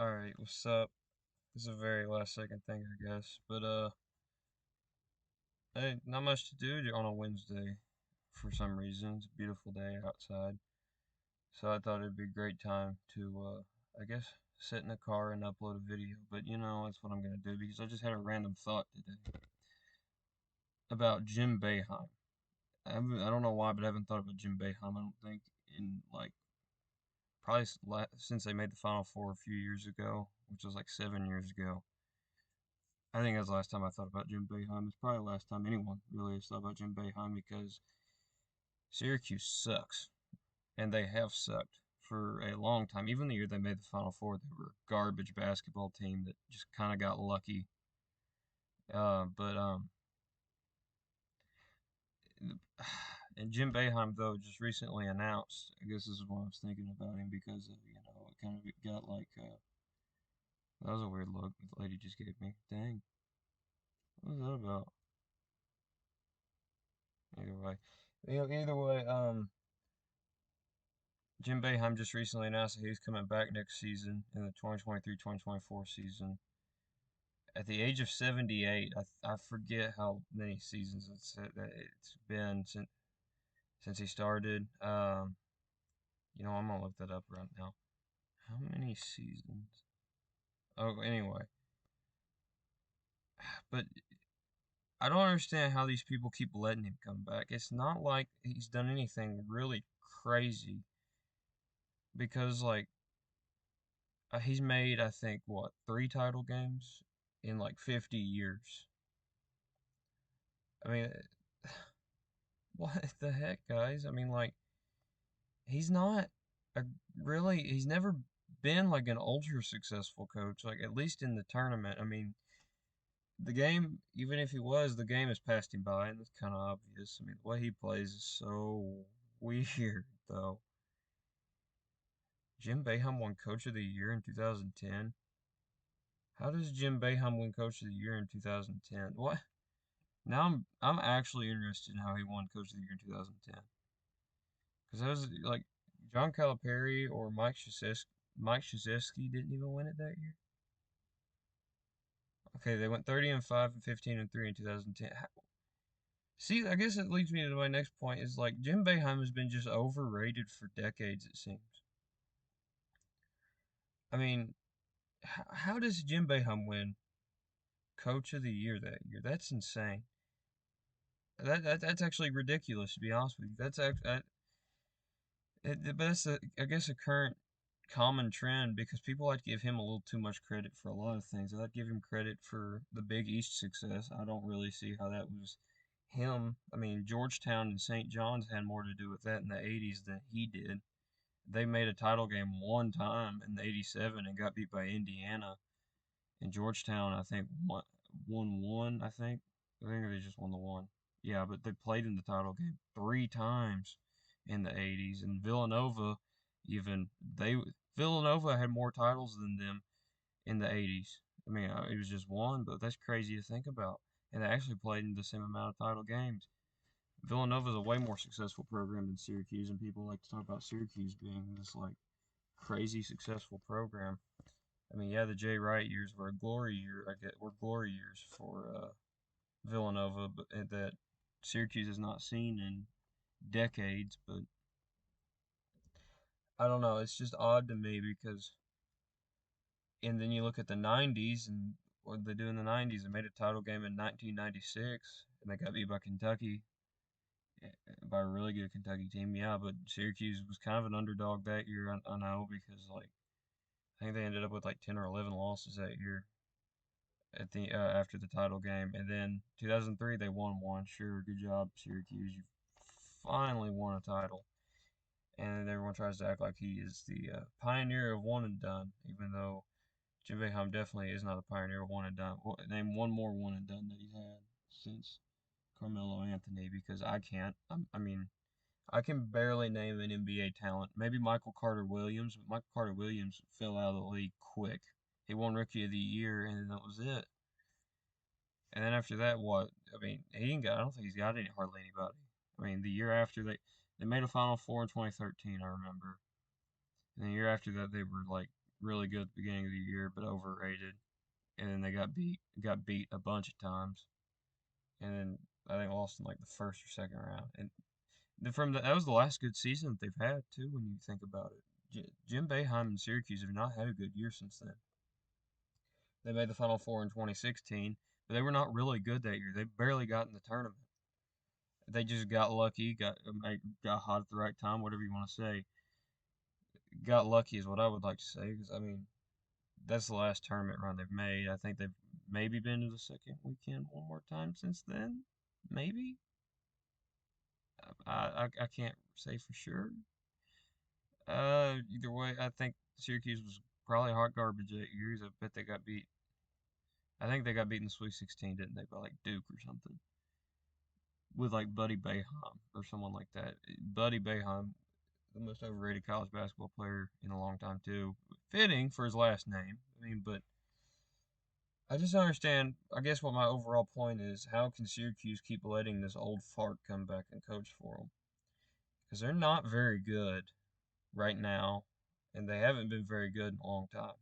Alright, what's up? This is a very last second thing, I guess. Hey, not much to do on a Wednesday for some reason. It's a beautiful day outside. So I thought it'd be a great time to, I guess, sit in the car and upload a video. But that's what I'm gonna do because I just had a random thought today about Jim Boeheim. I don't know why, but I haven't thought about Jim Boeheim, I don't think, in like probably since they made the Final Four a few years ago, which was like 7 years ago. I think that's the last time I thought about Jim Boeheim. It's probably the last time anyone really has thought about Jim Boeheim because Syracuse sucks, and they have sucked for a long time. Even the year they made the Final Four, they were a garbage basketball team that just kind of got lucky. But and Jim Boeheim though just recently announced. I guess this is why I was thinking about him because of it kind of got like that was a weird look the lady just gave me. Dang, what was that about? Either way, either way, Jim Boeheim just recently announced that he's coming back next season in the 2023-2024 season. At the age of 78, I forget how many seasons it's been since he started. I'm gonna look that up right now. How many seasons? Oh, anyway, but I don't understand how these people keep letting him come back. It's not like he's done anything really crazy because he's made, I think, what, three title games in like 50 years. I mean, what the heck, guys? I mean, like, he's not a he's never been like an ultra successful coach, like, at least in the tournament. I mean, the game, even if he was, the game has passed him by, and it's kind of obvious. I mean, the way he plays is so weird, though. Jim Boeheim won Coach of the Year in 2010. How does Jim Boeheim win Coach of the Year in 2010? What? Now I'm actually interested in how he won Coach of the Year in 2010 because that was like John Calipari or Mike Krzyzewski didn't even win it that year. Okay, they went 30 and 5 and 15 and 3 in 2010. See, I guess it leads me to my next point is like Jim Boeheim has been just overrated for decades, it seems. I mean, how does Jim Boeheim win Coach of the Year that year? That's insane. That's actually ridiculous to be honest with you. But that's I guess a current common trend because people like to give him a little too much credit for a lot of things. I like to give him credit for the Big East success. I don't really see how that was him. I mean, Georgetown and St. John's had more to do with that in the 80s than he did. They made a title game one time in the 87 and got beat by Indiana. And Georgetown, I think, won one, I think they just won the one. Yeah, but they played in the title game three times in the 80s. And even, they, Villanova had more titles than them in the 80s. I mean, it was just one, but that's crazy to think about. And they actually played in the same amount of title games. Villanova is a way more successful program than Syracuse, and people like to talk about Syracuse being this like crazy successful program. I mean, yeah, the Jay Wright years were a glory year. I get were glory years for Villanova, but that Syracuse has not seen in decades. But I don't know. It's just odd to me because, and then you look at the '90s and what they do in the '90s. They made a title game in 1996, and they got beat by Kentucky, by a really good Kentucky team. Yeah, but Syracuse was kind of an underdog that year. I know because I think they ended up with like 10 or 11 losses that year at the after the title game, and then 2003 they won one. Sure, good job Syracuse, you finally won a title. And everyone tries to act like he is the pioneer of one and done, even though Jim Boeheim definitely is not a pioneer of one and done. Well, name one more one and done that he's had since Carmelo Anthony, because I can't. I mean, I can barely name an NBA talent. Maybe Michael Carter Williams, but Michael Carter Williams fell out of the league quick. He won Rookie of the Year, and that was it. And then after that, what? I mean, he ain't got. I don't think he's got hardly anybody. I mean, the year after they made a Final Four in 2013, I remember. And the year after that, they were like really good at the beginning of the year, but overrated. And then they got beat a bunch of times, and then I think lost in like the first or second round. And then that was the last good season that they've had too, when you think about it. Jim Boeheim and Syracuse have not had a good year since then. They made the Final Four in 2016, but they were not really good that year. They barely got in the tournament. They just got lucky, got hot at the right time, whatever you want to say. Got lucky is what I would like to say, because I mean that's the last tournament run they've made. I think they've maybe been to the second weekend one more time since then. Maybe. I can't say for sure. Either way, I think Syracuse was probably hot garbage that year. I bet they got beat. I think they got beat in the Sweet 16, didn't they? By like Duke or something. With like Buddy Boeheim or someone like that. Buddy Boeheim, the most overrated college basketball player in a long time too. Fitting for his last name. I mean, but I just don't understand. I guess what my overall point is: how can Syracuse keep letting this old fart come back and coach for them? Because they're not very good right now, and they haven't been very good in a long time.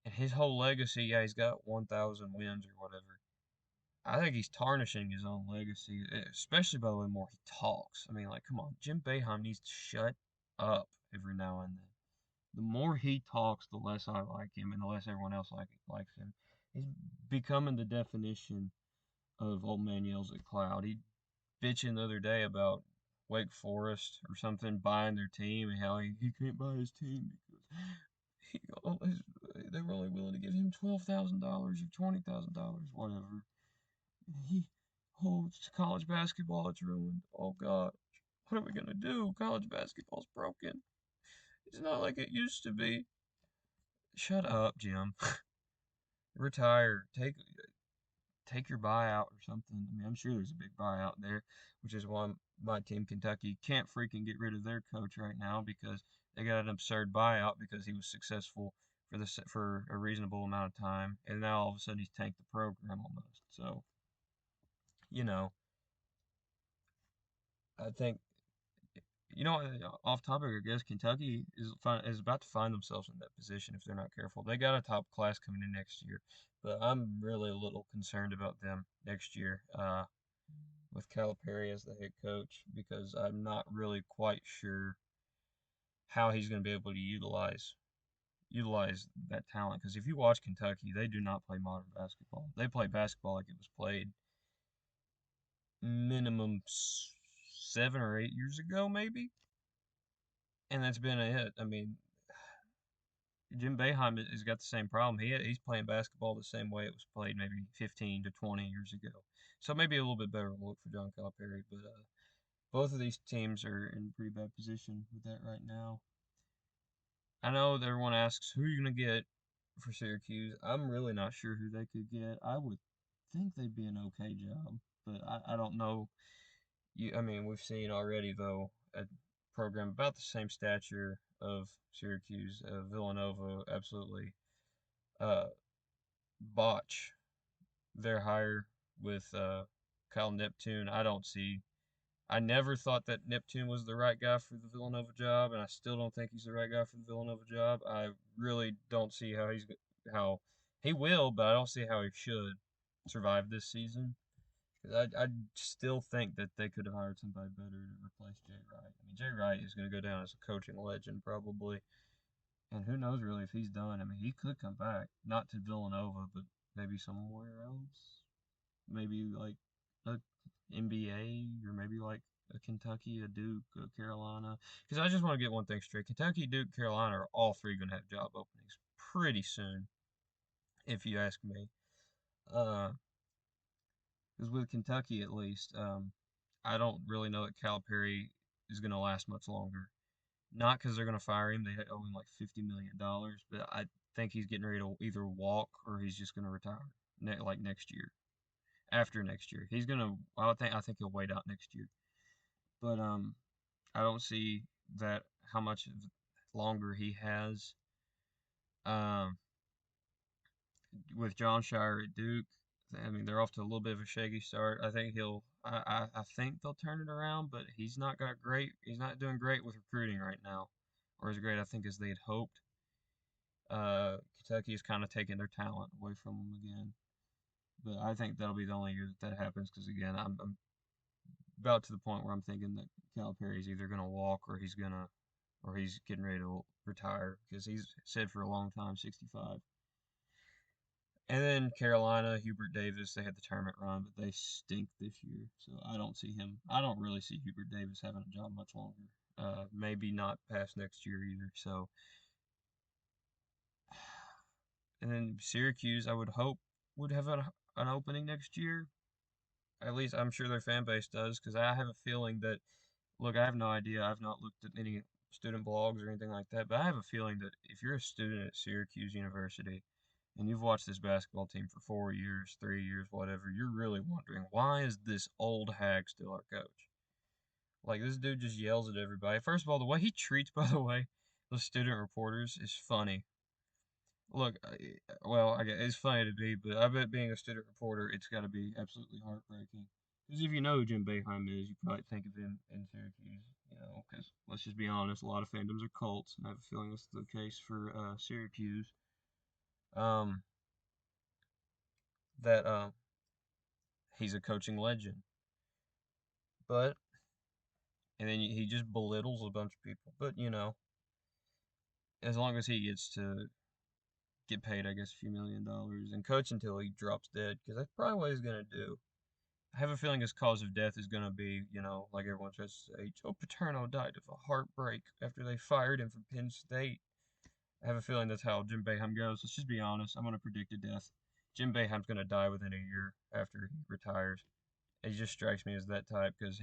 And his whole legacy, yeah, he's got 1,000 wins or whatever. I think he's tarnishing his own legacy, especially by the way more he talks. I mean, like, come on, Jim Boeheim needs to shut up every now and then. The more he talks, the less I like him, and the less everyone else likes him. He's becoming the definition of old man yells at cloud. He bitching the other day about Wake Forest or something buying their team and how he can't buy his team because he, they were only willing to give him $12,000 or $20,000, whatever. He, oh, it's college basketball, it's ruined. Oh God, what are we gonna do? College basketball's broken. It's not like it used to be. Shut up, Jim. Retire. Take your buyout or something. I mean, I'm sure there's a big buyout there, which is why my team, Kentucky, can't freaking get rid of their coach right now because they got an absurd buyout because he was successful for a reasonable amount of time, and now all of a sudden he's tanked the program almost. So, you know, I think off topic, I guess Kentucky is about to find themselves in that position if they're not careful. They got a top class coming in next year, but I'm really a little concerned about them next year. With Calipari as the head coach because I'm not really quite sure how he's going to be able to utilize that talent. Because if you watch Kentucky, they do not play modern basketball. They play basketball like it was played minimum 7 or 8 years ago, maybe, and that's been it. I mean, Jim Boeheim has got the same problem. He's playing basketball the same way it was played maybe 15 to 20 years ago. So maybe a little bit better look for John Calipari, but both of these teams are in pretty bad position with that right now. I know that everyone asks who are you gonna get for Syracuse. I'm really not sure who they could get. I would think they'd be an okay job, but I don't know. I mean, we've seen already though a program about the same stature of Syracuse, Villanova, absolutely uh, botch their hire with Kyle Neptune. I never thought that Neptune was the right guy for the Villanova job, and I still don't think he's the right guy for the Villanova job. I really don't see how he will, but I don't see how he should survive this season. 'Cause I still think that they could have hired somebody better to replace Jay Wright. I mean, Jay Wright is going to go down as a coaching legend probably, and who knows really if he's done. I mean, he could come back, not to Villanova, but maybe somewhere else. Maybe like a NBA or maybe like a Kentucky, a Duke, a Carolina. Because I just want to get one thing straight: Kentucky, Duke, Carolina are all three going to have job openings pretty soon, if you ask me. Because with Kentucky, at least, I don't really know that Calipari is going to last much longer. Not because they're going to fire him; they owe him like $50 million, but I think he's getting ready to either walk or he's just going to retire like next year. After next year, he's gonna. I think he'll wait out next year, but I don't see that how much longer he has. Um, with John Shire at Duke, I mean they're off to a little bit of a shaky start. I think he'll. I think they'll turn it around, but he's not got great. He's not doing great with recruiting right now. or as great I think as they had hoped. Kentucky is kind of taking their talent away from them again. But I think that'll be the only year that that happens because again, I'm about to the point where I'm thinking that Calipari's either gonna walk or he's getting ready to retire because he's said for a long time 65. And then Carolina, Hubert Davis, they had the tournament run, but they stink this year. So I don't see him. I don't really see Hubert Davis having a job much longer. Maybe not past next year either. So, and then Syracuse, I would hope would have an opening next year. At least I'm sure their fan base does, because I have a feeling that. Look, I have no idea. I've not looked at any student blogs or anything like that, but I have a feeling that if you're a student at Syracuse University and you've watched this basketball team for 4 years, 3 years, whatever, you're really wondering why is this old hag still our coach? Like this dude just yells at everybody. First of all, the way he treats, by the way, the student reporters is funny. Look, well, I guess it's funny to be, but I bet being a student reporter, it's got to be absolutely heartbreaking. Because if you know who Jim Boeheim is, you probably think of him in Syracuse. You know, because let's just be honest, a lot of fandoms are cults, and I have a feeling that's the case for Syracuse. Um, that he's a coaching legend, but and then he just belittles a bunch of people. But you know, as long as he gets to get paid, I guess a few $1 million and coach until he drops dead, because that's probably what he's gonna do. I have a feeling his cause of death is going to be, you know, like everyone tries to say, Joe Paterno died of a heartbreak after they fired him from Penn State. I have a feeling that's how Jim Boeheim goes. Let's just be honest. I'm going to predict a death. Jim Boeheim's going to die within a year after he retires. He just strikes me as that type because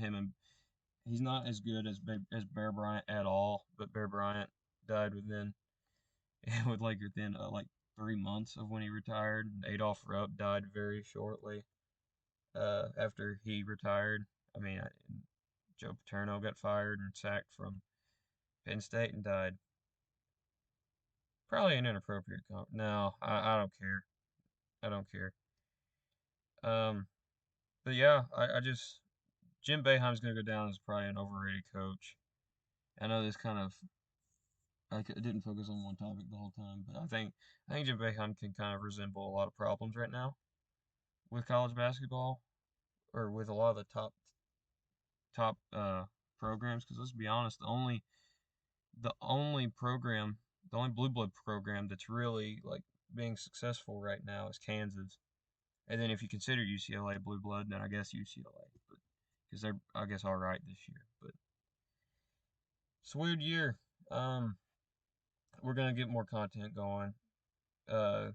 he's not as good as Bear Bryant at all, but Bear Bryant died within like 3 months of when he retired. Adolph Rupp died very shortly after he retired. I mean, Joe Paterno got fired and sacked from Penn State and died. Probably an inappropriate comment. No, I don't care. I don't care. Um, but yeah, I just Jim Boeheim's gonna go down as probably an overrated coach. I know this kind of didn't focus on one topic the whole time, but I think Jim Boeheim can kind of resemble a lot of problems right now with college basketball or with a lot of the top programs. Because let's be honest, the only program, the only blue blood program that's really like being successful right now is Kansas. And then if you consider UCLA blue blood, then I guess UCLA, but because they're I guess all right this year. But it's a weird year. Um, we're gonna get more content going. Uh,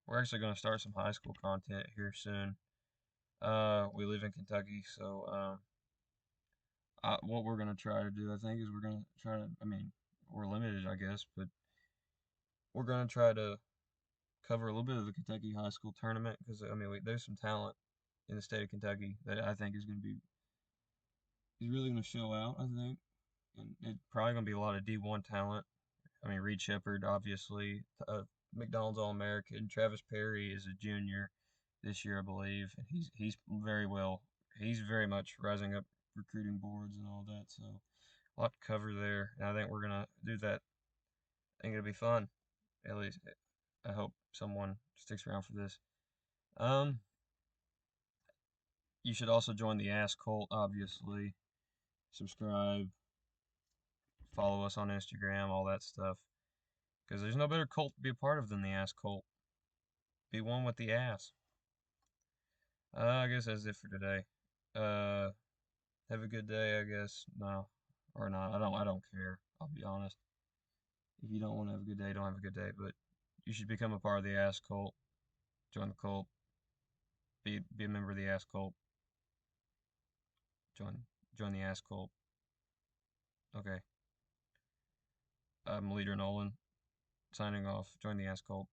we're actually gonna start some high school content here soon. We live in Kentucky, so what we're gonna try to do, I think, is we're gonna try to. I mean, we're limited, I guess, but we're gonna try to cover a little bit of the Kentucky high school tournament because I mean there's some talent in the state of Kentucky that I think is really going to show out. I think, and it's probably going to be a lot of D1 talent. I mean Reed Shepard, obviously, McDonald's All American. Travis Perry is a junior this year, I believe, and he's very well. He's very much rising up recruiting boards and all that. So a lot to cover there, and I think we're gonna do that. I think it'll be fun. At least I hope someone sticks around for this. Um, you should also join the Ass Cult, obviously. Subscribe, follow us on Instagram, all that stuff. Because there's no better cult to be a part of than the Ass Cult. Be one with the ass. I guess that's it for today. Uh, have a good day, I guess. No, or not. I don't care. I'll be honest. If you don't want to have a good day, don't have a good day. But you should become a part of the Ass Cult. Join the cult. Be a member of the Ass Cult. Join the Ass Cult. Okay. I'm Leader Nolan, signing off. Join the Ass Cult.